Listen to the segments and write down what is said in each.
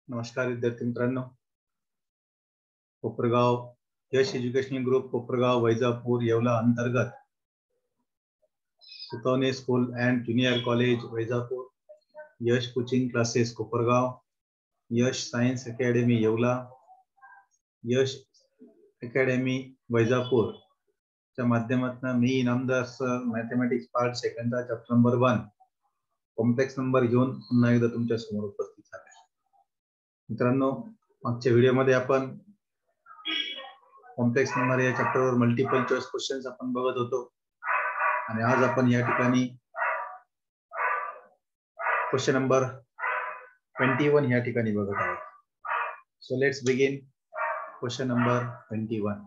नमस्कार विद्यार्थी मित्रांनो. कोपरगाव यश एज्युकेशनल ग्रुप कोपरगाव वैजापूर येवला अंतर्गत Sutwane school and junior college Vaijapur, Yash coaching classes Kopargaon, Yash science academy Yeola, Yash academy Vaijapur च्या माध्यमातून मी इनामदार सर मॅथमॅटिक्स पार्ट सेकंडचा चॅप्टर नंबर 1 कॉम्प्लेक्स नंबर घेऊन पुन्हा एकदा तुमच्या समोर उपस्थित झाले. मित्रांनो, मागच्या व्हिडिओमध्ये आपण कॉम्प्लेक्स नंबर या चॅप्टरवर मल्टिपल चॉईस क्वेश्चन्स आपण बघत होतो आणि आज आपण या ठिकाणी क्वेश्चन नंबर 21 या ठिकाणी बघत आहोत. So let's begin question number 21.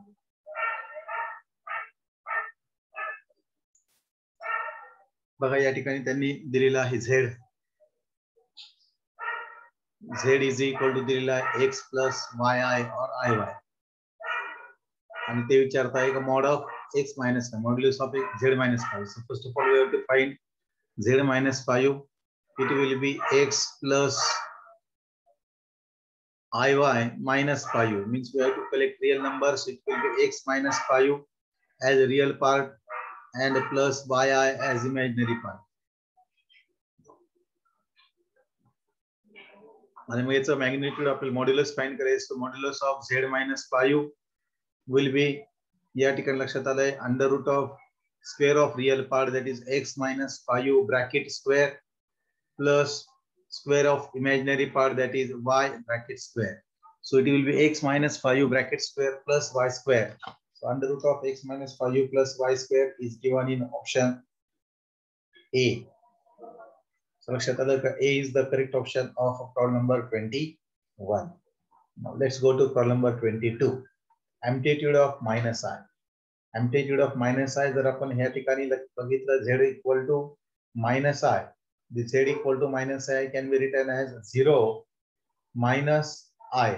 बघा, या ठिकाणी त्यांनी दिलेला आहे z इज इक्वल टू दिलेला आहे x प्लस yi और iy आणि ते विचारत आहे का mod of x minus modulus of z minus 5. So first of all we have to find z minus 5. It will be x plus iy minus 5 means we have to collect real numbers. It will be x minus 5 as a real part and plus yi as imaginary part. आणि मग याचं magnitude आपल्याला modulus find करायचं. Modulus of z minus 5 will be या ठिकाणी लक्षात आलंय under root of square of real part that is x minus 5 bracket square plus square of imaginary part that is y bracket square. So it will be x minus 5 bracket square plus y square. So under root of x minus 5 plus y square is given in option A. So A is the correct option of problem number 21. Now let's go to problem number 22. Amplitude of minus I. Amplitude of minus I जर आपण ह्या ठिकाणी बघितलं z equal to minus I. The z equal to minus I can be written as 0 minus I.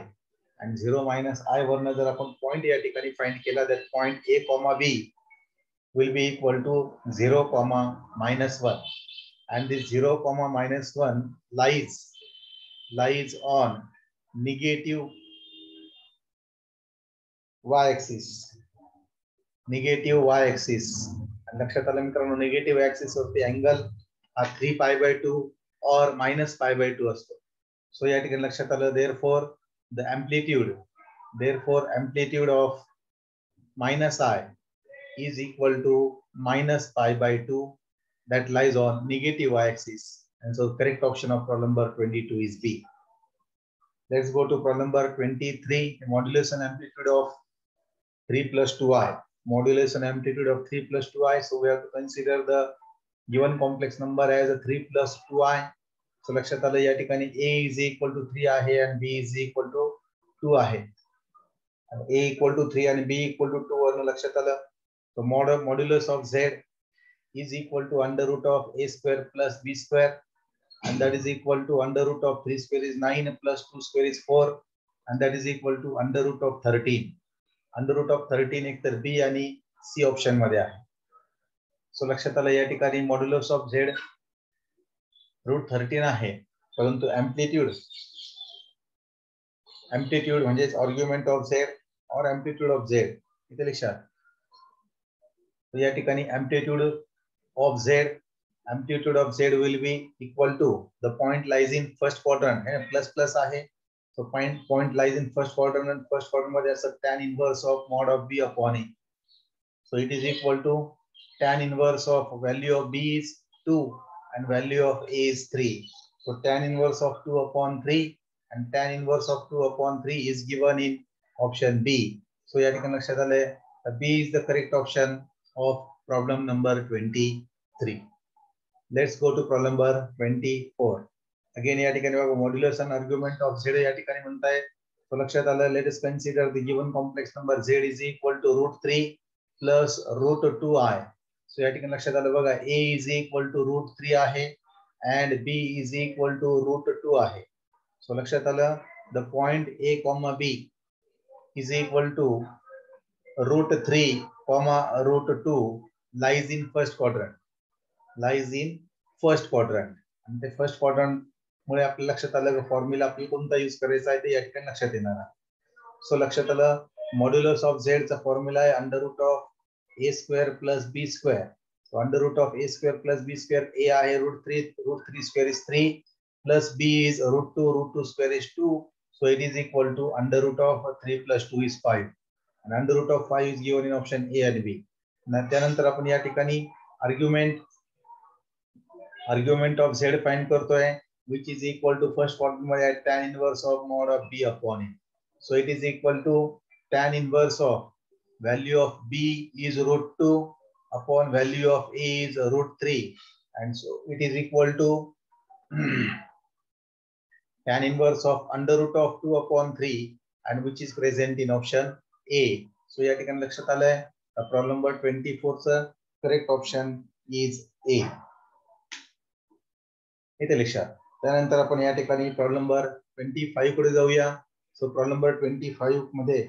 And 0 minus I वरनं जर आपण point या ठिकाणी फाइंड केला that point A, B will be equal to 0, minus 1. And this 0, minus 1 lies on negative y-axis. Negative y-axis. लक्षात आलं मित्रांनो, negative axis वरती अँगल हा 3π/2 और -π/2 असतो. सो या ठिकाणी लक्षात आलं therefore the amplitude of minus I is equal to -π/2 that lies on negative y-axis. And so correct option of problem number 22 is B. Let's go to problem number 23. Modulus and amplitude of 3 plus 2i. Modulus and amplitude of 3 plus 2i. So we have to consider the given complex number as a 3 plus 2i. So लक्षात आलं या ठिकाणी a is equal to 3 आहे and b is equal to 2 आहे. a equal to 3 and b equal to 2 वरून लक्षात आलं. So modulus of z is equal to under root of a square plus b square, and that is equal to under root of 3 square is 9 plus 2 square is 4, and that is equal to under root of 13. Under root of 13 एक तर B आणि C option मध्ये आहे. So लक्षात आलं या ठिकाणी modulus of Z √13 आहे, परंतु एम्प्लिट्यूड म्हणजे आर्ग्युमेंट ऑफ Z और एम्प्लिट्यूड ऑफ Z इथे लक्षात. तर या ठिकाणी amplitude of Z will be equal to the point lies in first quadrant and plus आहे. So point lies in first quadrant and first quadrant मध्ये असं tan inverse of mod of B upon A. So it is equal to tan inverse of value of B is 2 and value of A is 3. So tan inverse of 2 upon 3 and tan inverse of 2 upon 3 is given in option B. So या ठिकाणी लक्षात आले B is the correct option of problem number 23. Let's go to problem number 24. Again या ठिकाणी बघा modulus आणि argument of z या ठिकाणी म्हणताय. तो लक्षात आलं let us consider the given complex number z is equal to √3 plus √2i. So या ठिकाणी लक्षात आलं बघा a इज इक्वल टू √3 आहे and b is equal to √2 आहे. सो लक्षात आलं the point a, b is equal to √3, √2 lies in first quadrant. And the first quadrant मुळे आपल्या लक्षात आलं फॉर्म्युला आपल्याला कोणता यूज करायचा आहे ते या ठिकाणी लक्षात येणार आहे. सो लक्षात आलं मॉड्युलस ऑफ झेड चा फॉर्म्युला आहे under root of A square plus B square. So under root of A square plus B square A आहे root 3 square is 3 plus B is root 2 square is 2. So it is equal to under root of 3 plus 2 is 5 and under root of 5 is given in option A and B. त्यानंतर आपण या ठिकाणी argument of z find करतोय which is equal to first formula at tan inverse of mod of b upon a. So it is equal to tan inverse of value of b is root 2 upon value of a is root 3 and so it is equal to tan inverse of under root of 2 upon 3 and which is present in option A. So या ठिकाणी लक्षात आलंय problem number 24 चा correct option is A. इथे लक्षात. त्यानंतर आपण या ठिकाणी प्रॉब्लेम नंबर 25 कडे जाऊया. सो प्रॉब्लेम नंबर 25 मध्ये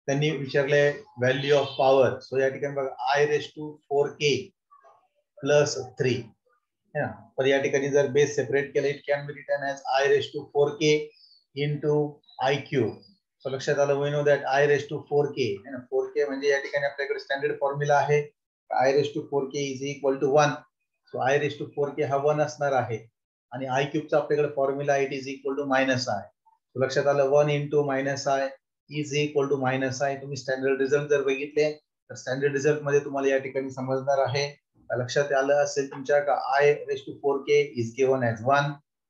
त्यांनी विचारले व्हॅल्यू ऑफ पॉवर. सो या ठिकाणी बघा I raised to 4k plus 3 है ना. पर या ठिकाणी जर बेस सेपरेट केले it can be written as I raised to 4k into I cube. So लक्षात आलं we know that I raised to 4k है ना. 4k म्हणजे या ठिकाणी आपल्याकडे स्टँडर्ड फॉर्म्युला आहे I raised to 4k is equal to 1. So I raised to 4k हा 1 असणार आहे आणि I cube चा आपल्याकडे formula it is equal to minus I. So लक्षात आलं 1 into minus I is equal to minus I. तुम्ही स्टँडर्ड रिझल्ट जर बघितले तर स्टँडर्ड रिझल्ट मध्ये तुम्हाला या ठिकाणी समजणार आहे. लक्षात आलं असेल तुमच्या का I raised to 4k is given as 1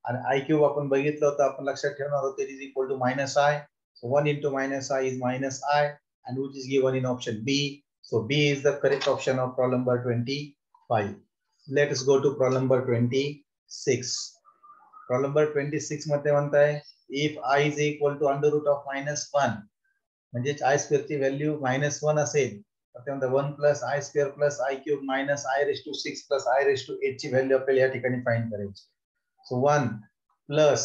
आणि I cube आपण बघितलं होतं आपण लक्षात ठेवणार होतो it is equal to minus I. So 1 into minus I is minus I and which is given in option B. So B is the correct option of problem number 25. Let us go to problem number 26. Problem number 26 मध्ये म्हणताय if I is equal to under root of -1 म्हणजे I square ची value -1 असेल तर ते म्हणतात 1 plus I square plus I cube minus I raised to 6 plus I raised to 8 ची value आपल्याला या ठिकाणी फाइंड करायची. So 1 plus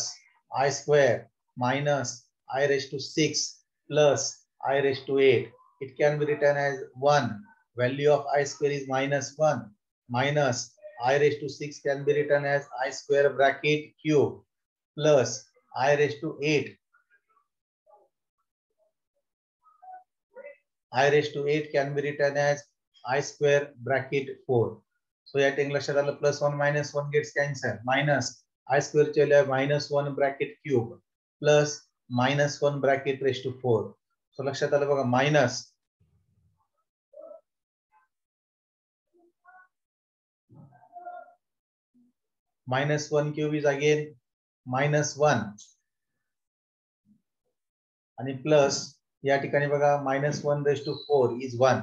I square minus I raised to 6 plus I raised to 8. It can be written as 1. Value of I square is -1 minus I raised to 6 can be written as I square bracket cube plus I raised to 8. I raised to 8 can be written as I square bracket 4. So या ठिकाणी लक्षात आलं +1 -1 gets cancelled minus I square चे -1 bracket cube plus -1 bracket raised to 4. So लक्षात आलं बघा -1 cube is again -1 आणि plus या ठिकाणी बघा -1 raised to 4 is 1.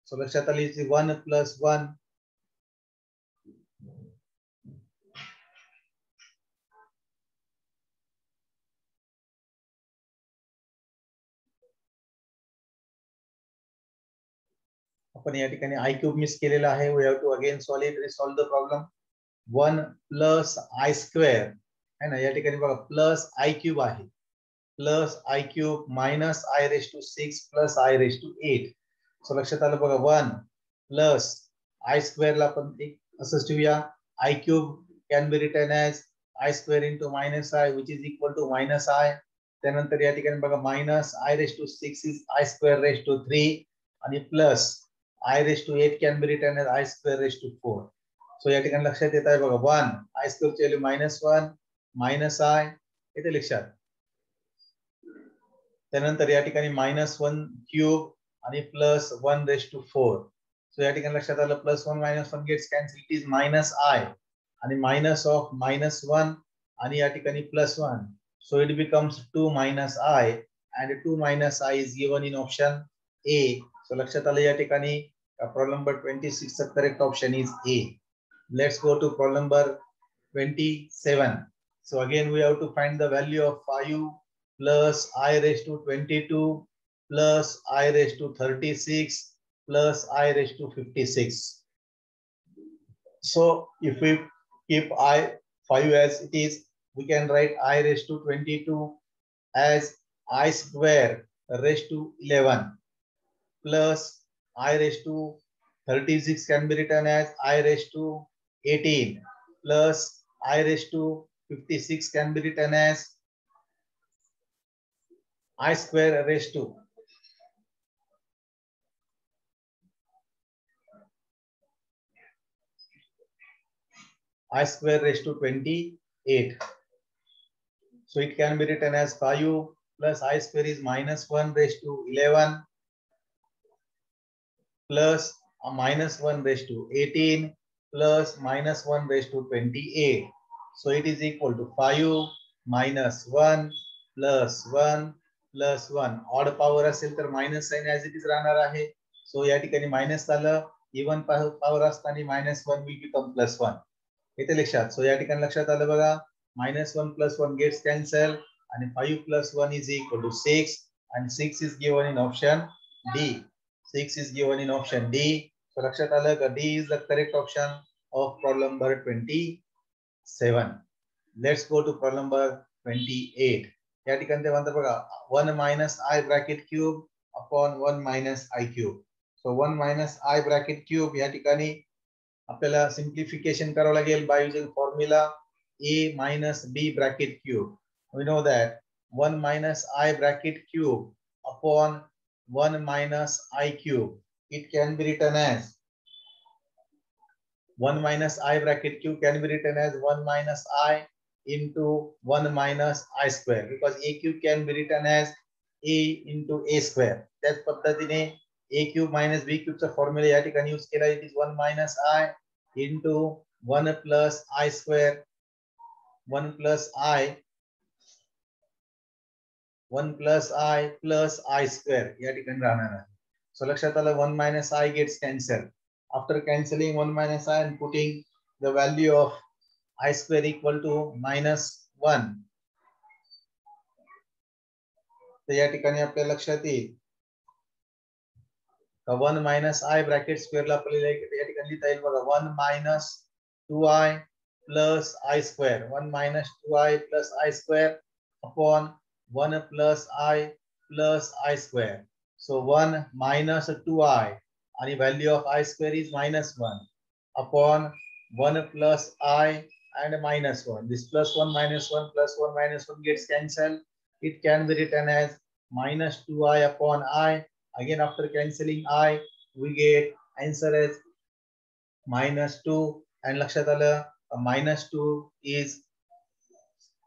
So लक्षात आलं इज 1 plus 1 आपण या ठिकाणी I cube मिस केलेला आहे. We have to again solve the problem. 1 plus I square है ना. या ठिकाणी बघा प्लस I cube आहे plus I cube minus I raised to 6 plus I raised to 8. सो लक्षात आलं बघा 1 plus I square ला आपण एक असंच ठेवूया. I cube can be written as I square into minus I which is equal to minus I. त्यानंतर या ठिकाणी बघा minus I raised to 6 is I square raised to 3 आणि plus I raised to 8 can be written as I square raised to 4. So या ठिकाणी लक्षात येत आहे बघा 1 I square ची व्हॅल्यू -1 minus I इथे लक्षात. त्यानंतर या ठिकाणी -1 क्यूब आणि प्लस 1 raised to 4. सो या ठिकाणी लक्षात आलं +1 -1 gets cancel it is -I आणि मायनस ऑफ -1 आणि या ठिकाणी +1. So it becomes 2 -I and 2 -I is given in option A. So लक्षात आलं या ठिकाणी प्रॉब्लेम नंबर 26 चा correct option is A. Let's go to problem number 27. So again we have to find the value of 5 plus I raised to 22 plus I raised to 36 plus I raised to 56. So if we keep I5 as it is, we can write I raised to 22 as I square raised to 11 plus I raised to 36 can be written as I raised to 18 plus I raised to 56 can be written as I square raised to I square raised to 28. So it can be written as 5 plus I square is minus 1 raised to 11 plus a minus 1 raised to 18 plus minus 1 raised to 28. So it is equal to 5 minus 1 plus 1 plus 1. Odd power असेल तर minus sign as it is राहणार आहे. So या ठिकाणी minus आलं, even power असताना minus 1 will become plus 1. इथे लक्षात. So या ठिकाणी लक्षात आलं बघा, minus 1 plus 1 gets cancelled and 5 plus 1 is equal to 6 and 6 is given in option D. 6 is given in option D. So लक्षात आलं का D is the correct option of problem number 27. Let's go to problem number 28. या ठिकाणी ते म्हणतात बघा 1 minus I bracket cube upon 1 minus I cube. So 1 minus I bracket cube या ठिकाणी आपल्याला simplification करावं लागेल by using formula A minus B bracket cube. We know that 1 minus I bracket cube upon 1 minus I cube. It can be written as 1 minus I bracket cube can be written as 1 minus I into 1 minus I square, because A cube can be written as A into A square. त्याच पद्धतीने A cube minus B cube चा formula या ठिकाणी use केला. It is 1 minus I into 1 plus I square, 1 plus I plus I square या ठिकाणी राहणार आहे. So लक्षात आलं 1 minus I gets cancelled. After cancelling 1 minus I and putting the value of I square equal to minus 1. तर या ठिकाणी आपल्या लक्षात येईल 1 minus I bracket square ला आपल्याला या ठिकाणी लिहिता येईल बघा 1 minus 2I plus I square, 1 minus 2I plus I square upon 1 plus I square. So 1 minus 2I and the value of I square is minus 1 upon 1 plus I and minus 1. This plus 1 minus 1 plus 1 minus 1 gets cancelled. It can be written as minus 2I upon I. Again, after cancelling I, we get answer as minus 2. And लक्षात आलं minus 2 is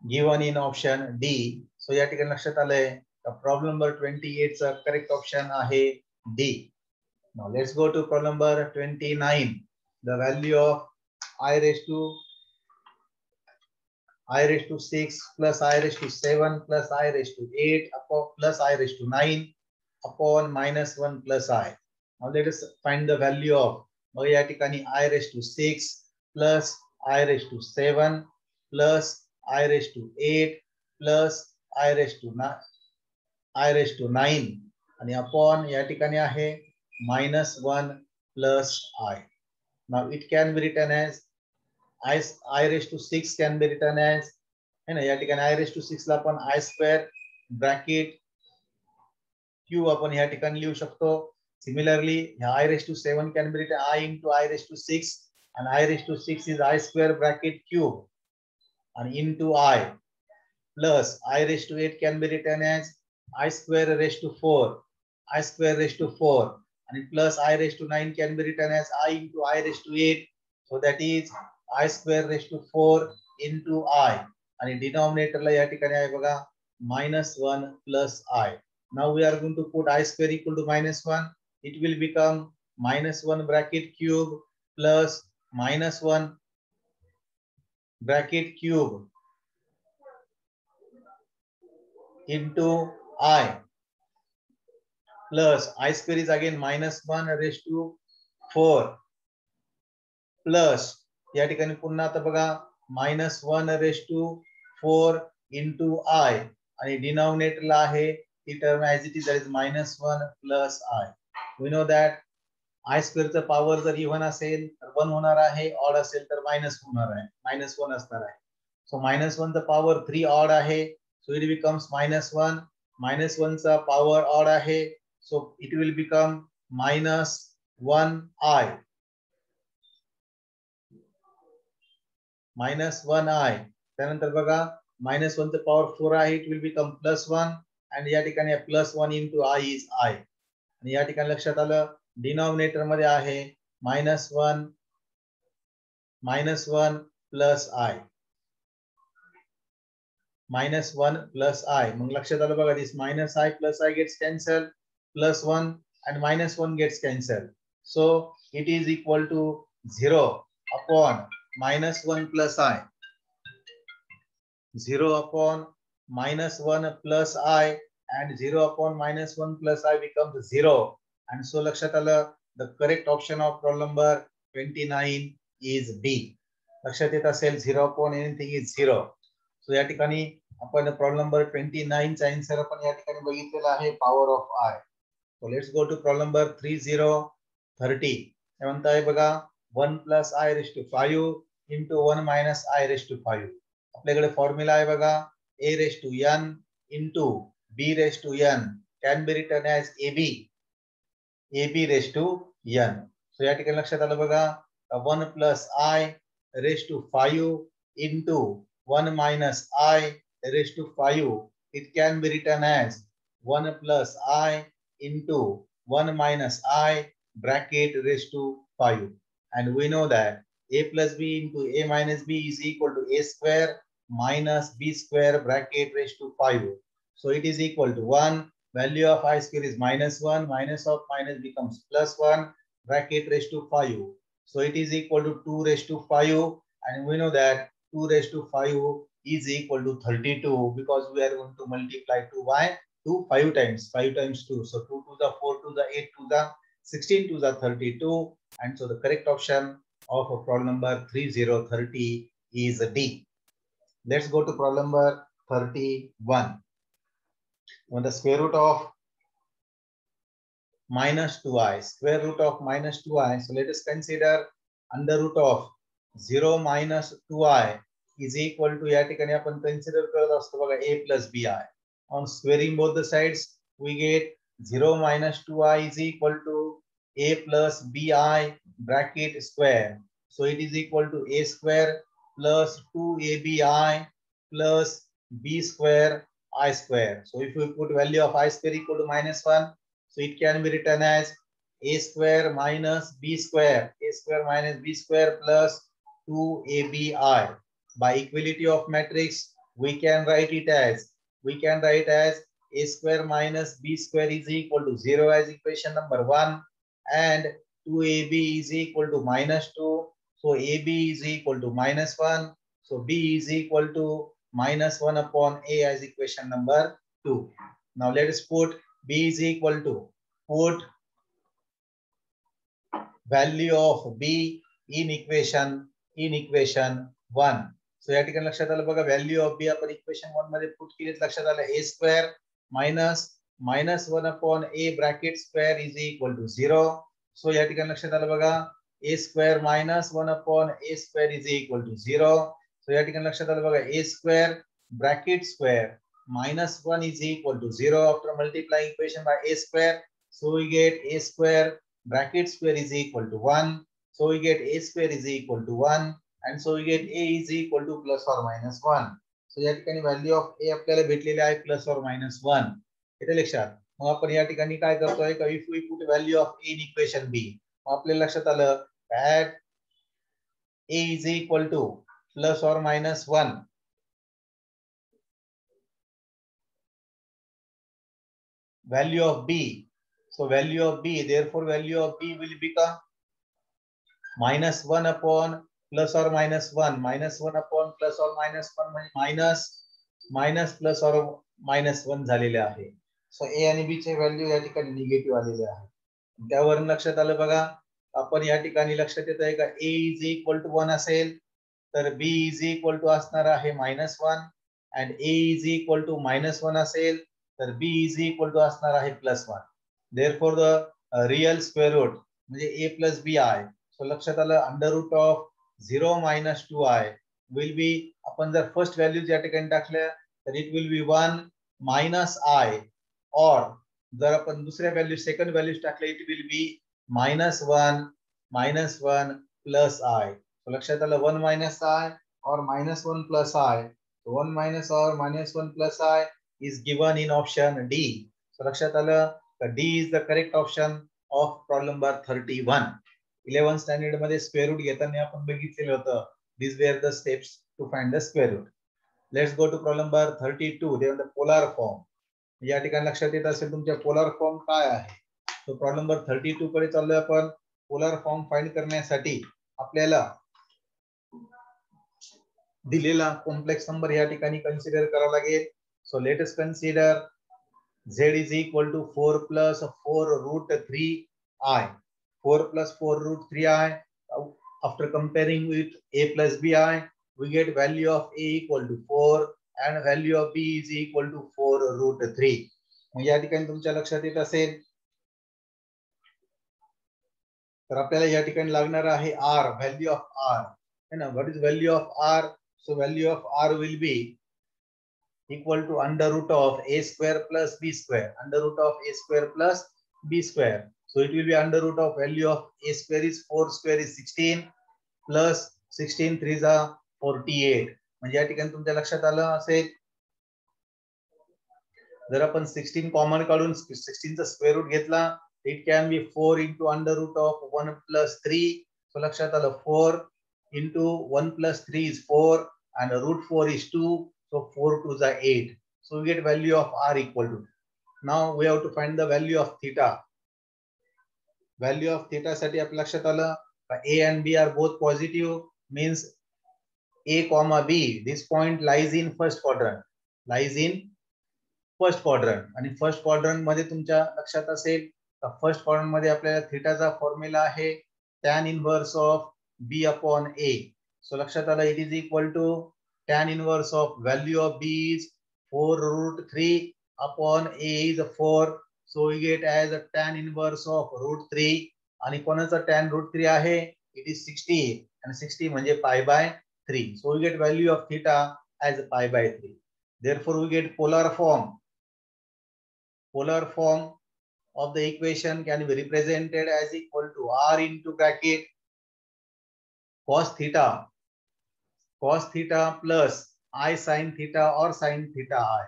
given in option D. So या ठिकाणी लक्षात आलंय problem number 28 चा correct option आहे D. Now let's go to problem number 29. The value of I raised to 6 plus I raised to 7 plus I raised to 8 plus I raised to 9 upon minus 1 plus I. Now let us find the value of या ठिकाणी I raised to 6 plus I raised to 7 plus I raised to 8 plus I raised to 9 आणि upon या ठिकाणी आहे minus 1 plus I. Now it can be written as I raised to 6 can be written as है ना या ठिकाणी I raised to 6 ला आपण I square bracket cube आपण या ठिकाणी लिहू शकतो. Similarly I raised to 7 can be written I into I raised to 6 and I raised to 6 is I square bracket cube and into I plus I raised to 8 can be written as I square raised to 4 and plus I raised to 9 can be written as I into I raised to 8. So that is I square raised to 4 into I and denominator ला या ठिकाणी आहे बघा minus 1 plus I. Now we are going to put I square equal to minus 1. It will become minus 1 bracket cube plus minus 1 bracket cube into I plus I square is again minus 1 raised to 4 plus या ठिकाणी पुन्हा आता बघा minus 1 raised to 4 into I आणि denominator ला आहे ती term as it is, that is minus 1 plus I. We know that I square चा power जर even असेल तर 1 होणार आहे, odd असेल तर minus होणार आहे, minus 1 असणार आहे. So minus 1 चा power 3 odd आहे, so it becomes minus 1. Minus 1 चा power odd आहे, so it will become minus 1I. -1i. त्यानंतर बघा -1 चं पॉवर 4 आहे, इट विल बिकम +1 आणि या ठिकाणी +1 into I is I. आणि या ठिकाणी लक्षात आलं डिनॉमिनेटर मध्ये आहे -1 plus I. -1 plus I. मग लक्षात आलं बघा, this -i plus I gets cancelled, +1 and -1 gets cancelled. So it is equal to 0 upon -1 plus I. 0 upon -1 plus I and 0 upon -1 plus I becomes 0. And so लक्षात आलं the correct option of problem number 29 is D. लक्षात येत असेल 0 upon anything is 0. So या ठिकाणी आपण problem number 29 चा answer आपण या ठिकाणी बघितलेला आहे power of I. So let's go to problem number 3030. काय म्हणताय बघा 1 plus I raised to 5 into 1 minus I raised to 5. आपल्याकडे फॉर्म्युला आहे बघा a raised to n into b raised to n can be written as ab raised to n. So या ठिकाणी लक्षात आलं बघा 1 plus I raised to 5 into 1 minus I raised to 5. It can be written as 1 plus I into 1 minus I bracket raised to 5. And we know that a plus b into a minus b is equal to a square minus b square bracket raised to 5. So it is equal to 1. Value of I square is -1. Minus of minus becomes +1 bracket raised to 5. So it is equal to 2 raised to 5. And we know that 2 raised to 5 is equal to 32 because we are going to multiply 2 by 2 5 times. 5 times 2. So 2 to the 4 to the 8 to the 16 to the 32. And so the correct option of problem number 3030 is D. Let's go to problem number 31. When the square root of -2i, square root of -2i. So let us consider under root of 0 minus 2i is equal to या ठिकाणी आपण consider करत असतो बघा a plus bi. On squaring both the sides, we get 0 minus 2i is equal to a plus bi bracket square. So it is equal to a square plus 2abi plus b square I square. So if we put value of I square equal to -1, so it can be written as a square minus b square, a square minus b square plus 2abi. By equality of matrix, we can write as a square minus b square is equal to 0 as equation number 1 and 2ab is equal to -2. So ab is equal to -1. So b is equal to -1 upon a as equation number 2. Now let us put b is equal to put value of b in equation 1. So या ठिकाणी लक्षात आलं बघा value of B आपण equation 1 मध्ये put केली लक्षात आलं a square minus -1 upon a bracket square is equal to 0. So या ठिकाणी लक्षात आलं बघा a square -1 upon a square is equal to 0. So या ठिकाणी लक्षात आलं बघा a square bracket square -1 is equal to 0 after multiplying equation by a square. So we get a square bracket square is equal to 1. So we get a square is equal to 1 and so we get a is equal to plus or minus 1. So या ठिकाणी value of a आपल्याला भेटलेली आहे plus or minus 1. येते लक्षात. मग आपण या ठिकाणी काय करतोय का if we put value of a in equation b, मग आपल्याला लक्षात आलं that a is equal to plus or minus 1. Value of b. So value of b, therefore value of b will become -1 upon plus or minus 1. -1 upon plus or minus 1 म्हणजे minus plus or minus 1 झालेले आहे. सो a आणि b चे value या ठिकाणी negative आलेले आहे. त्यावरून लक्षात आलं बघा आपण या ठिकाणी लक्षात येत आहे का a is equal to 1 असेल तर b is equal to असणार आहे -1 and a is equal to -1 असेल तर b is equal to असणार आहे +1. therefore the real square root म्हणजे a plus bi. so लक्षात आलं under root of 0 minus 2i will be आपण जर फर्स्ट व्हॅल्यूज या ठिकाणी टाकल्या तर it will B 1 minus i or जर आपण दुसऱ्या व्हॅल्यू सेकंड व्हॅल्यूज टाकल्या it will B -1 plus i. so लक्षात आलं 1 minus i or minus 1 plus I. So 1 minus or minus 1 plus I is given in option D. So लक्षात आलं, D is the correct option of problem number 31. 11th standard मध्ये square root घेताना आपण बघितलेलं होतं. These were the steps to find the square root. Let's go to problem number 32. They are the polar form. या ठिकाणी लक्षात येत असेल तुमच्या पोलर फॉर्म काय आहे. तो प्रॉब्लेम नंबर 32 कडे चाललोय आपण. पोलर फॉर्म फाइंड करण्यासाठी आपल्याला दिलेला कॉम्प्लेक्स नंबर या ठिकाणी कन्सिडर करावा लागेल. So let us consider z is equal to 4 plus 4 root 3i. 4 plus 4 root 3i. After comparing with a plus bi, we get value of a equal to 4 and value of b is equal to 4 root 3. मग या ठिकाणी तुमच्या लक्षात येत असेल तर आपल्याला या ठिकाणी लागणार आहे r, व्हॅल्यू ऑफ r है ना. What is value of r? So value of r will be equal to under root of a square plus b square. Under root of a square plus b square. So it will be under root of value of a square is 4 square is 16 plus 16 3 is 48. म्हणजे या ठिकाणी तुमच्या लक्षात आलं असेल जर आपण 16 common काढून 16 चा स्क्वेअर रूट घेतला it can B 4 into under root of 1 plus 3. So लक्षात आलं 4 into 1 plus 3 is 4 and root 4 is 2. So 4 2 is 8. So we get value of r equal to. Now we have to find the value of theta. Value of theta साठी आपल्या लक्षात आलं a and b are both positive means a comma b. This point lies in first quadrant. Lies in first quadrant. आणि first quadrant मध्ये तुमच्या लक्षात असेल तर first quadrant मध्ये आपल्याला थीटाचा फॉर्म्युला आहे tan inverse of b upon a. So लक्षात आलं it is equal to tan inverse of value of b is 4 root 3 upon a is 4. So we get as a tan inverse of root 3 आणि कोणाचा tan root 3 आहे it is 60 and 60 म्हणजे pi by 3. So we get value of theta as pi by 3. Therefore we get polar form. Polar form of the equation can be represented as equal to r into bracket cos theta plus I sin theta or sin theta I.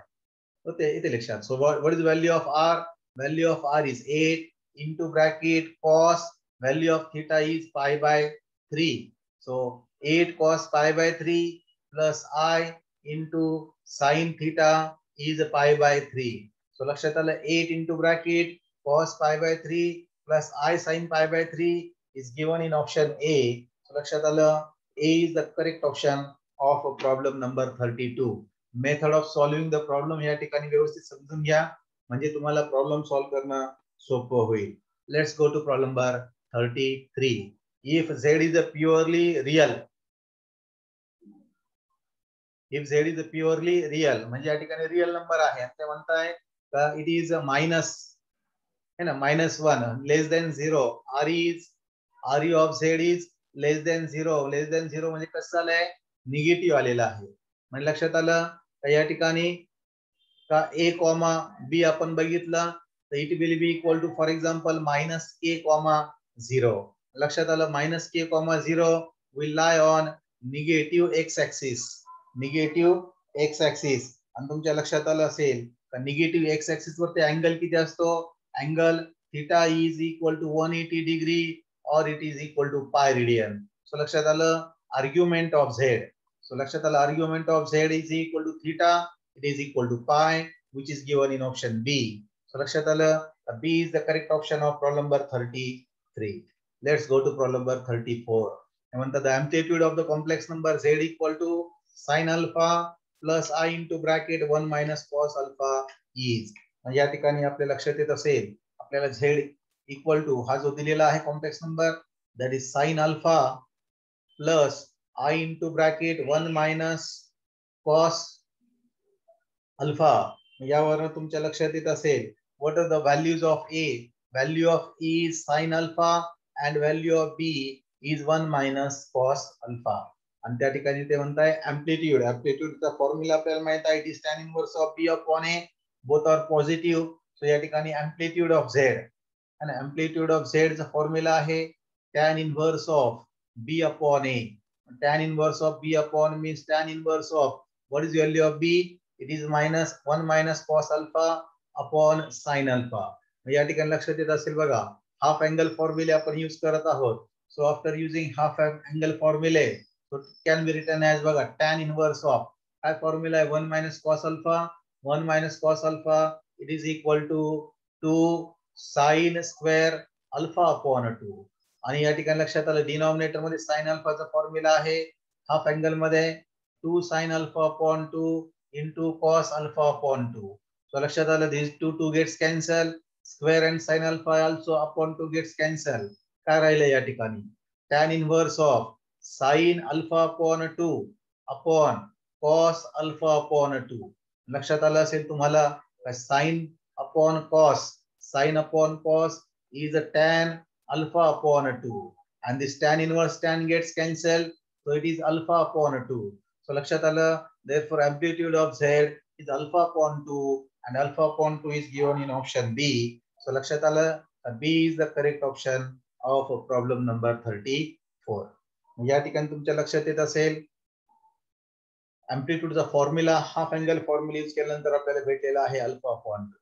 Okay, इथे लक्षात. So what is the value of r? Value of r is 8 into bracket cos value of theta is pi by 3. So 8 cos pi by 3 plus I into sin theta is pi by 3. So लक्षात आलं 8 into bracket cos pi by 3 plus I sin pi by 3 is given in option A. So लक्षात आलं A is the correct option of problem number 32. Method of solving the problem या ठिकाणी व्यवस्थित समजून घ्या म्हणजे तुम्हाला प्रॉब्लेम सॉल्व करणं सोपं होईल. Let's go to problem number 33. If z is a purely real, if z is a purely real म्हणजे या ठिकाणी रियल नंबर आहे आणि ते म्हणताय का it is a minus है ना -1 less than 0. re of z is less than 0 म्हणजे कसं झालंय निगेटिव्ह आलेला आहे. म्हणजे लक्षात आलं तर या ठिकाणी का a कॉमा b आपण बघितलं तर it will be equal to for example -k,0. लक्षात आलं -k,0 will lie on negative x axis. Negative x axis आणि तुमच्या लक्षात आलं असेल का निगेटिव्ह x ऍक्सिस वरती अँगल किती असतो angle theta is equal to 180 degree or it is equal to pi radian. So लक्षात आलं argument of z. So लक्षात आलं argument of z is equal to theta. It is equal to pi, which is given in option B. So लक्षात आलं B is the correct option of problem number 33. Let's go to problem number 34. म्हणतात the amplitude of the complex number z equal to sin alpha plus I into bracket 1 minus cos alpha is. या ठिकाणी आपल्या लक्षात येत असेल आपल्याला z equal to हा जो दिलेला आहे complex number that is sine alpha plus I into bracket 1 minus cos alpha. यावरून तुमच्या लक्षात येत असेल what are the values of a. Value of e is sin alpha and value of b is 1 minus cos alpha. आणि त्या ठिकाणी ते म्हणताय एम्प्लिट्यूडचा फॉर्म्युला आपल्याला माहित आहे it is tan inverse of b upon a. Both are positive. So या ठिकाणी amplitude of z and amplitude of z चा फॉर्म्युला आहे tan inverse of b upon a. tan inverse of b upon means tan inverse of what is the value of b? It is minus 1 minus cos alpha upon sin alpha. या ठिकाणी लक्षात येत असेल बघा, half angle फॉर्म्युले आपण use करत आहोत. So after using half angle फॉर्म्युले so it can be written as बघा tan inverse of काय फॉर्म्युला आहे 1 minus cos alpha 1 minus cos alpha it is equal to 2 sin square alpha upon 2. आणि या ठिकाणी लक्षात आलं डिनॉमिनेटर मध्ये sin अल्फाचा फॉर्म्युला आहे, हाफ अँगल मध्ये 2 sin alpha upon 2 into cos alpha upon 2. So लक्षात आलं these two gets cancel, square and sin alpha also upon 2 gets cancel. काय राहिले या ठिकाणी tan inverse of sin alpha upon 2 upon cos alpha upon 2. लक्षात आलं असेल तुम्हाला sin upon cos is a tan alpha upon 2 and this tan inverse tan gets cancelled, so it is alpha upon 2. So लक्षात आलं, therefore amplitude of z is alpha upon 2 and alpha upon 2 is given in option B. So लक्षात आलं, B is the correct option of problem number 34. या ठिकाणी तुमच्या लक्षात येत असेल amplitude चा formula half angle formula use केल्यानंतर आपल्याला भेटलेला आहे alpha upon 2.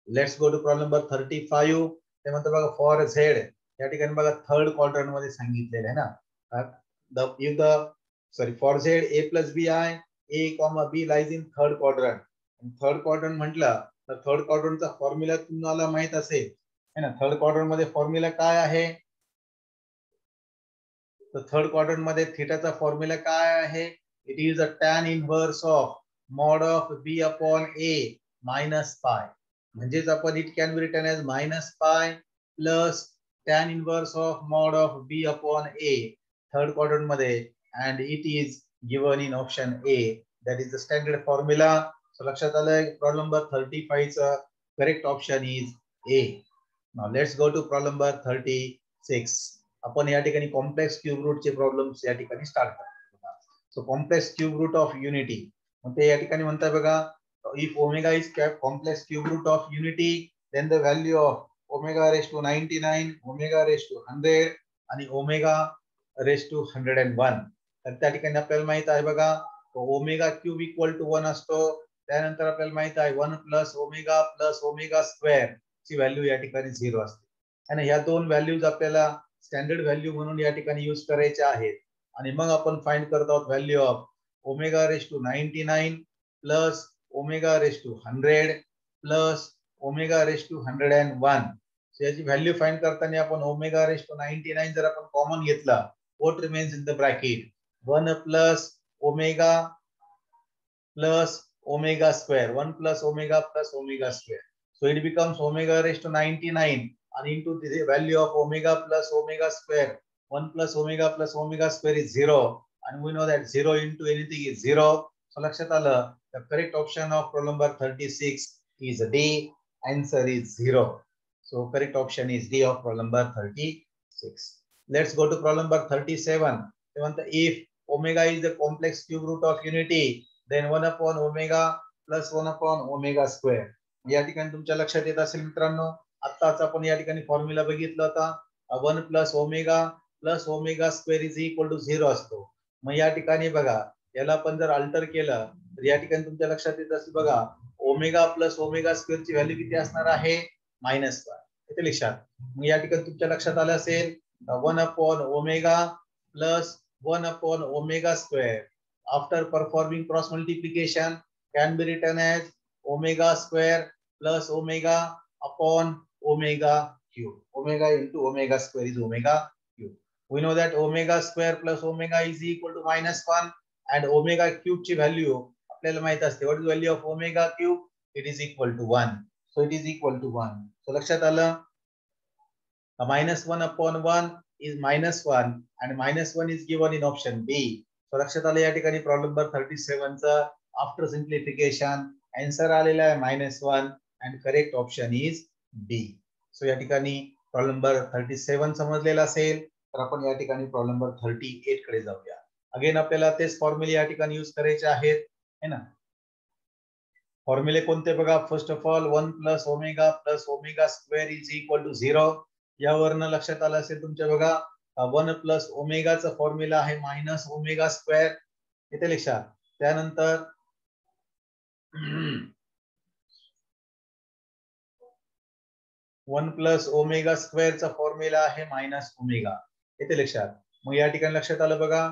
Let's go to problem number 35. ते म्हणतात बघा फॉर झेड या ठिकाणी बघा थर्ड क्वाड्रंट मध्ये सांगितलेलं आहे ना. For Z a plus bi a, b lies in third quadrant. Third quadrant म्हटलं तर थर्ड क्वाड्रंटचा फॉर्म्युला तुम्हाला माहित असेल है ना. थर्ड क्वाड्रंट मध्ये फॉर्म्युला काय आहे, तर थर्ड क्वाड्रंट मध्ये थीटाचा फॉर्म्युला काय आहे, it is a tan inverse of mod of b upon a minus pi. म्हणजेच आपण it can be written as minus pi plus tan inverse of mod of b upon a third quadrant मध्ये and it is given in option A. That is the standard formula. So लक्षात आलं problem number 35 चा correct option is A. Now let's go to problem number 36. आपण या ठिकाणी complex cube root चे problems या ठिकाणी स्टार्ट करतो. So complex cube root of unity. मग ते या ठिकाणी म्हणतात बघा if omega is complex cube root of unity then the value of omega raised to 99, omega raised to 100 आणि omega raised to 101. तर त्या ठिकाणी आपल्याला माहित आहे बघा ओमेगा क्यूब इक्वल टू 1 असतो. त्यानंतर आपल्याला माहित आहे 1 प्लस ओमेगा स्क्वेअर ची व्हॅल्यू या ठिकाणी 0 असते. आणि ह्या दोन व्हॅल्यूज आपल्याला स्टँडर्ड व्हॅल्यू म्हणून या ठिकाणी यूज करायच्या आहेत. आणि मग आपण फाइंड करत आहोत value of omega raise to 99 plus omega raise to 100 plus omega raise to 101. So याची व्हॅल्यू फाइंड करताना आपण ओमेगा रेस टू 99 जर आपण कॉमन घेतला, what remains in the bracket 1 plus omega square 1 plus omega square. So it becomes omega raise to 99 and into the value of omega plus omega square 1 plus omega square is 0 and we know that 0 into anything is 0. So लक्षात आलं the correct option of problem number 36 is D. Answer is 0. So correct option is D of problem number 36. Let's go to problem number 37. If omega is the complex cube root of unity then 1 upon omega plus 1 upon omega square. या ठिकाणी तुमच्या लक्षात येत असेल मित्रांनो आताच आपण या ठिकाणी फॉर्म्युला बघितला होता 1 plus omega square is equal to 0 असतो. मग या ठिकाणी बघा याला आपण जर अल्टर केलं तर या ठिकाणी तुमच्या लक्षात येत असेल बघा ओमेगा प्लस ओमेगा स्क्वेअर ची व्हॅल्यू किती असणार आहे -1. इथे लक्षात मग या ठिकाणी तुमच्या लक्षात आलं असेल 1 upon omega plus 1 upon omega square after performing cross multiplication can be written as omega square plus omega upon omega cube. Omega into omega square is omega cube. We know that omega square plus omega is equal to -1 and omega cube ची value आपल्याला माहित असते. What is the value of omega cube? It is equal to 1. So it is equal to 1. So लक्षात आलं -1 upon 1 is -1 and -1 is given in option B. So लक्षात आलं या ठिकाणी प्रॉब्लेम नंबर 37 चा आफ्टर सिम्प्लिफिकेशन आन्सर आलेला आहे -1 and correct option is B. So या ठिकाणी प्रॉब्लेम नंबर 37 समजलेला असेल तर आपण या ठिकाणी प्रॉब्लेम नंबर 38 कडे जाऊया. अगेन आपल्याला तेच फॉर्म्युले या ठिकाणी यूज करायचे आहेत है ना. फॉर्म्युले कोणते बघा first of all 1 plus omega square is equal to 0. यावरनं लक्षात आलं असेल तुमच्या बघा वन प्लस ओमेगाचा फॉर्म्युला आहे मायनस ओमेगा स्क्वेअर, येते लक्षात. त्यानंतर वन प्लस ओमेगा स्क्वेअरचा फॉर्म्युला आहे मायनस ओमेगा, येते लक्षात. मग या ठिकाणी लक्षात आलं बघा,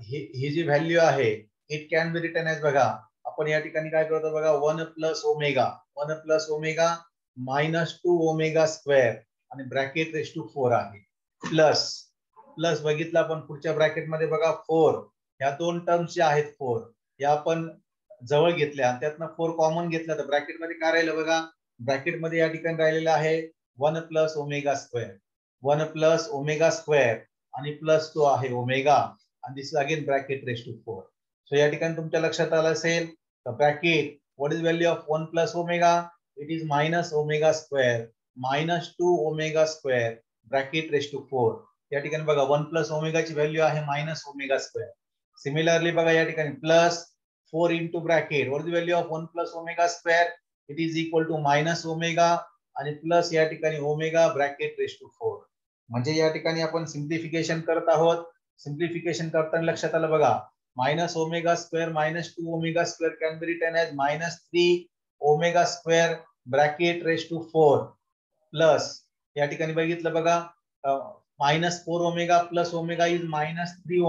ही जी व्हॅल्यू आहे it can be written as, बघा आपण या ठिकाणी काय करतो बघा, one plus omega minus 2 omega square आणि ब्रॅकेट रेस टू 4 आहे, प्लस प्लस बघितलं आपण पुढच्या ब्रॅकेट मध्ये बघा 4, ह्या दोन टर्म्स ज्या आहेत 4 या आपण जवळ घेतल्या आणि त्यातनं 4 कॉमन घेतलं तर ब्रॅकेट मध्ये काय राहिलं बघा, ब्रॅकेट मध्ये या ठिकाणी राहिलेलं आहे वन प्लस ओमेगा स्क्वेअर आणि प्लस तो आहे ओमेगा आणि this is again bracket raise to 4. So या ठिकाणी तुमच्या लक्षात आलं असेल bracket what is value of one plus omega, it is minus omega square minus 2 omega square bracket raise to 4. या ठिकाणी बघा वन प्लस ओमेगाची व्हॅल्यू आहे मायनस ओमेगा स्क्वेअर. सिमिलरली बघा या ठिकाणी plus 4 into bracket what is value of one plus omega square, it is equal to minus omega आणि plus या ठिकाणी ओमेगा ब्रॅकेट रेस टू 4. म्हणजे या ठिकाणी आपण सिम्प्लिफिकेशन करत आहोत. सिम्प्लिफिकेशन करताना लक्षात आलं बघा, minus omega square minus 2 omega square can be written as minus 3 omega square bracket raise to 4 plus या ठिकाणी बघितलं बघा minus 4 omega plus omega is minus 3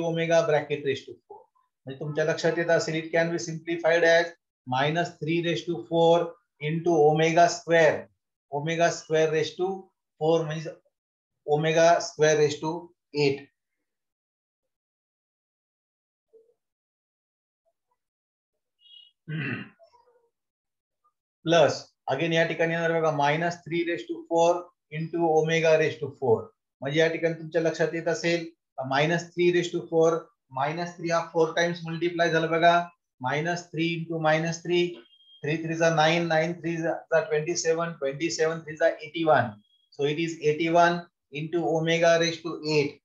omega bracket raise to 4. म्हणजे तुमच्या लक्षात येत असेल it can be simplified as minus 3 raise to 4 into omega square raise to 4 म्हणजे omega square raise to 8. Plus again या ठिकाणी येणार बघा minus 3 raise to 4 into omega raise to 4. म्हणजे या ठिकाणी तुमच्या लक्षात येत असेल मायनस 3 रेस टू 4, मायनस 3 हा 4 टाइम्स मल्टिप्लाय झाला बघा, मायनस 3 इंटू मायनस 3, 3 3 जा 9, 9 3 जा 27, 27 3 जा 81. So it is 81 into omega raised to 8.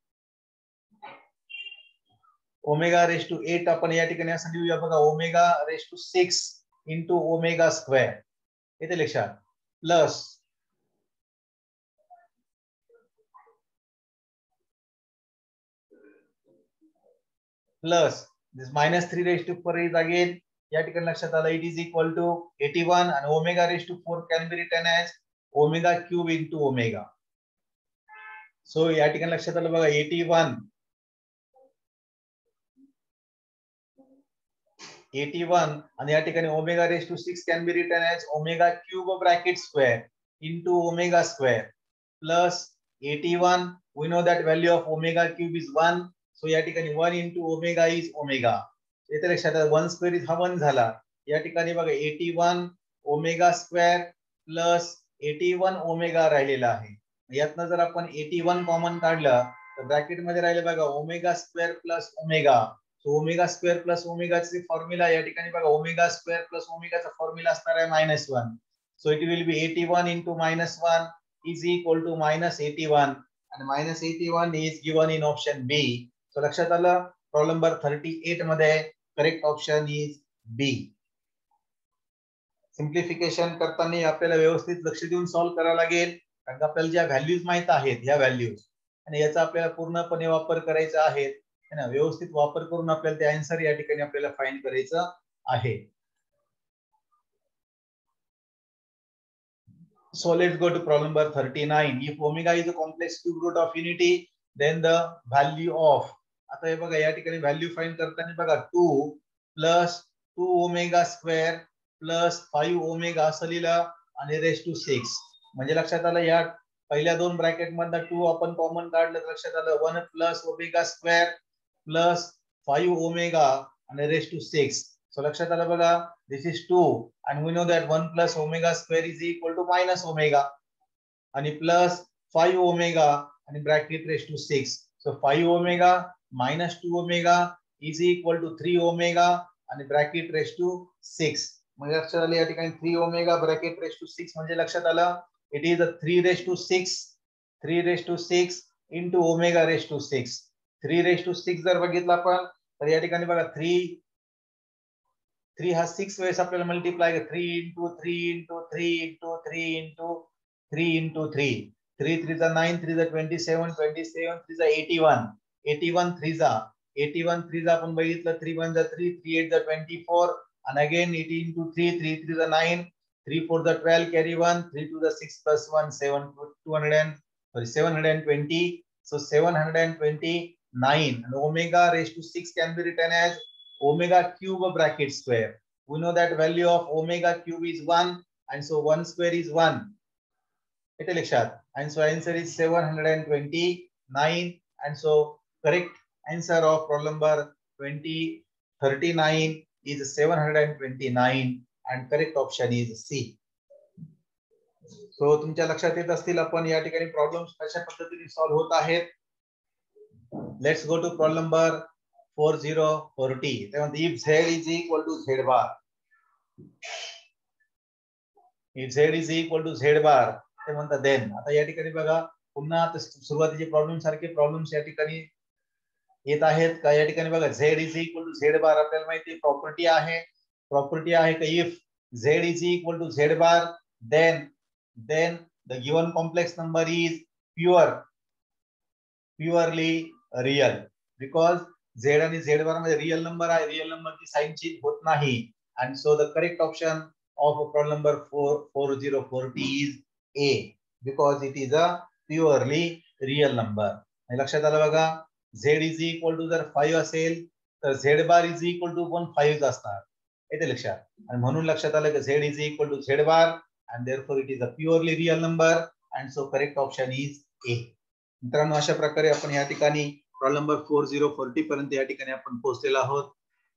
Omega raise to 8 आपण या ठिकाणी असं लिहूया बघा, omega raise to 6 into omega square, येते लक्षात. Plus this minus 3 raise to 4 is again या ठिकाणी लक्षात आलं इट इज इक्वल टू 81 आणि omega raise to 4 can be written as omega cube into omega. So या ठिकाणी लक्षात आलं बघा 81 आणि या ठिकाणी omega raise to 6 can be written as omega cube bracket square into omega square plus 81 we know that value of omega cube is 1. So या ठिकाणी 1 इंटू ओमेगा इज ओमेगा. येते लक्षात 1 स्क्वेअर इज हा 1 झाला. या ठिकाणी बघा 81 ओमेगा स्क्वेअर प्लस 81 ओमेगा राहिलेला आहे. यातनं जर आपण 81 कॉमन काढलं तर ब्रॅकेट मध्ये राहिले बघा omega square plus omega. So omega square plus ओमेगाचे फॉर्म्युला या ठिकाणी बघा ओमेगा स्क्वेअर प्लस ओमेगाचा फॉर्म्युला असणार आहे -1. So it will be 81 into -1 is equal to -81 आणि -81 is given in option B. So लक्षात आलं प्रॉब्लेम नंबर 38 मध्ये correct option is B. Simplification करताना आपल्याला व्यवस्थित लक्ष देऊन सॉल्व्ह करावं लागेल, कारण आपल्याला ज्या व्हॅल्यूज माहित आहेत ह्या व्हॅल्यूज आणि याचा आपल्याला पूर्णपणे वापर करायचा आहे ना, व्यवस्थित वापर करून आपल्याला ते आन्सर या ठिकाणी आपल्याला फाइंड करायचं आहे. So let's go to problem number 39. If omega is a complex cube root of unity, then the value of, आता हे बघा या ठिकाणी व्हॅल्यू फाइंड करताना बघा 2 plus 2 omega square plus 5 omega असं लिहिलं आणि रेस टू 6. म्हणजे लक्षात आलं या पहिल्या दोन ब्रॅकेट मधनं 2 आपण कॉमन काढलं तर लक्षात आलं 1 plus omega square plus 5 omega आणि रेस टू 6. सो लक्षात आलं बघा this is 2 and we know that 1 plus omega square is equal to minus omega आणि प्लस 5 ओमेगा आणि bracket raise to 6. So 5 omega minus 2 omega is equal to 3 omega आणि bracket raise to 6. म्हणजे लक्षात आलं या ठिकाणी 3 ओमेगा ब्रॅकेट रेस टू 6 म्हणजे लक्षात आलं it is 3 raise to 6 into omega raise to 6. 3 raise to 6 जर बघितलं आपण तर या ठिकाणी बघा 3 हा 6 वेळेस आपल्याला multiply 3 into 3 into 3 into 3 into 3 into 3 3 3 is 9, 3 is 27, 27 3 is 81, 81 3 is 81 3 is आपण बघितलं 3 1 is 3, 3 8 is 24, and again 18 into 3, 3 3 is 9, 3 4 is 12, carry 1, 3 2 is 6 plus 1, 720. So 729, and omega raised to 6 can be written as omega cube bracket square. We know that value of omega cube is 1, and so 1 square is 1. And so answer is 729, and so correct answer of problem number 39 is 729, and correct option is C. So तुमच्या लक्षात येत असतील आपण या ठिकाणी problems कशा पद्धतीने solve होत आहेत. Let's go to problem number 4040. त्यामध्ये if z is equal to z bar, if z is equal to z bar, ते म्हणतात देन. आता या ठिकाणी बघा पुन्हा सुरुवातीचे प्रॉब्लेम सारखे प्रॉब्लेम्स या ठिकाणी येत आहेत का. या ठिकाणी बघा z is equal to z bar आपल्याला माहिती प्रॉपर्टी आहे का if z is equal to z bar, then the given complex number is purely real, because z आणि z bar मध्ये रियल नंबर आहे, रियल नंबरची साइन चेंज होत नाही, and so the correct option of problem number 4040 is A, because it is a purely real number. लक्षात आलं बघा. z is equal to जर 5 असेल तर z bar is equal to पण 5 असणार, येते लक्षात. आणि म्हणून लक्षात आलं की z is equal to z bar, and therefore it is a purely real number, and so correct option is A. मित्रांनो अशा प्रकारे आपण या ठिकाणी प्रॉब्लेम नंबर 4040 पर्यंत या ठिकाणी आपण पोहोचलेलो आहोत.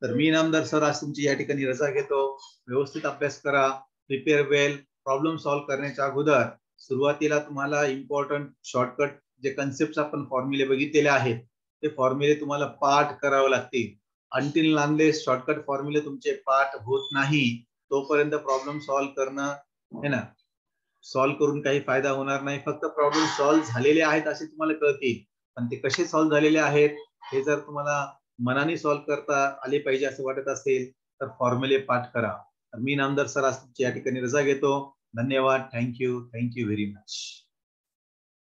तर मी नामदार सर आज तुमची या ठिकाणी रजा घेतो. व्यवस्थित अभ्यास करा, प्रिपेअर वेल. प्रॉब्लेम सॉल्व्ह करण्याच्या अगोदर सुरुवातीला तुम्हाला इम्पॉर्टंट शॉर्टकट जे कन्सेप्ट आपण फॉर्म्युले बघितलेले आहेत ते फॉर्म्युले तुम्हाला पाठ करावे लागतील. अंटिल अनलेस शॉर्टकट फॉर्म्युले तुमचे पाठ होत नाही तोपर्यंत प्रॉब्लेम सॉल्व्ह करणं है ना, सॉल्व्ह करून काही फायदा होणार नाही. फक्त प्रॉब्लेम सॉल्व्ह झालेले आहेत असे तुम्हाला कळतील, पण ते कसे सॉल्व्ह झालेले आहेत हे जर तुम्हाला मनाने सॉल्व्ह करता आले पाहिजे असं वाटत असेल तर फॉर्म्युले पाठ करा. मी नामदार सर आज तुमची या ठिकाणी रजा घेतो. धन्यवाद. Thank you very much.